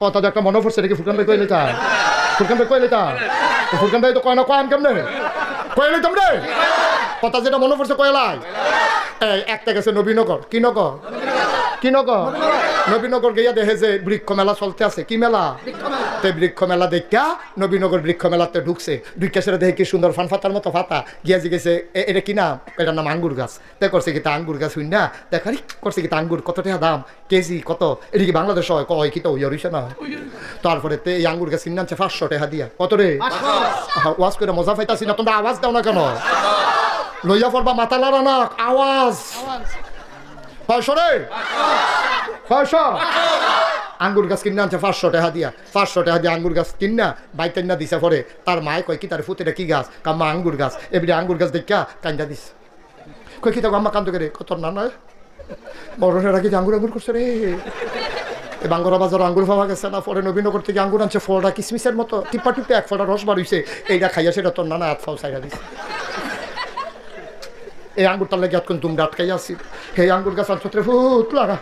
কথা তো একটা মনে পড়ছে নাকি ফুরকান ভাই কইলে তা ফুরকান ভাই কইলে তা ফুরকান ভাই তো কয় না কয় আম কেমনে কইলে তোমরে কথা যেটা মনে পড়ছে কয়লাই এই একটা গেছে নবীনগর কি নগর কি নগর নবীনগর গিয়া দেখে যে বৃক্ষ মেলা চলতে আছে কি মেলা তো বৃক্ষ মেলা দেখা নবীনগর বৃক্ষ মেলাতে ঢুকছে ঢুকে সেটা দেখে কি সুন্দর ফান ফাতার মতো ফাতা গিয়া জিগেছে এটা কি নাম এটার নাম আঙ্গুর গাছ তাই করছে কি তা আঙ্গুর গাছ হই না দেখারি করছে কি তা আঙ্গুর কত টাকা দাম কেজি কত এটা কি বাংলাদেশ হয় কয় কি তো ইয়রিছে না তারপরে তে এই আঙ্গুর গাছ কিনে আনছে 500 টাকা দিয়া কত রে ওয়াজ করে মজা পাইতাছি না তোমরা আওয়াজ দাও না কেন লইয়া পড়বা মাথা লাড়া না আওয়াজ 500 রে 500 আঙ্গুর গাছ কিনে আনছে 500 টাকা দিয়া 500 টাকা দিয়ে আঙ্গুর গাছ কিনা বাইতে না দিছে পরে তার মায় কয় কি তার ফুতেটা কি গাছ কাম্মা আঙ্গুর গাছ এবারে আঙ্গুর গাছ দেখা কান্দা দিস কয় কি তাকে আম্মা কান্দ করে কত না নয় বড়রা কি আঙ্গুর আঙ্গুর করছে রে এই বাঙ্গরা বাজার আঙ্গুর পাওয়া গেছে না পরে নবীনগর থেকে আঙ্গুর আনছে ফলটা কিসমিসের মতো টিপা টিপে এক ফলটা রস বার হইছে এইটা খাইয়া সেটা তোর নানা হাত ফাও সাইডা দিছে এই আঙ্গুরটা লেগে এতক্ষণ তুমি আটকাই আসি সেই আঙ্গুর গাছ আনছে ফুট লাগা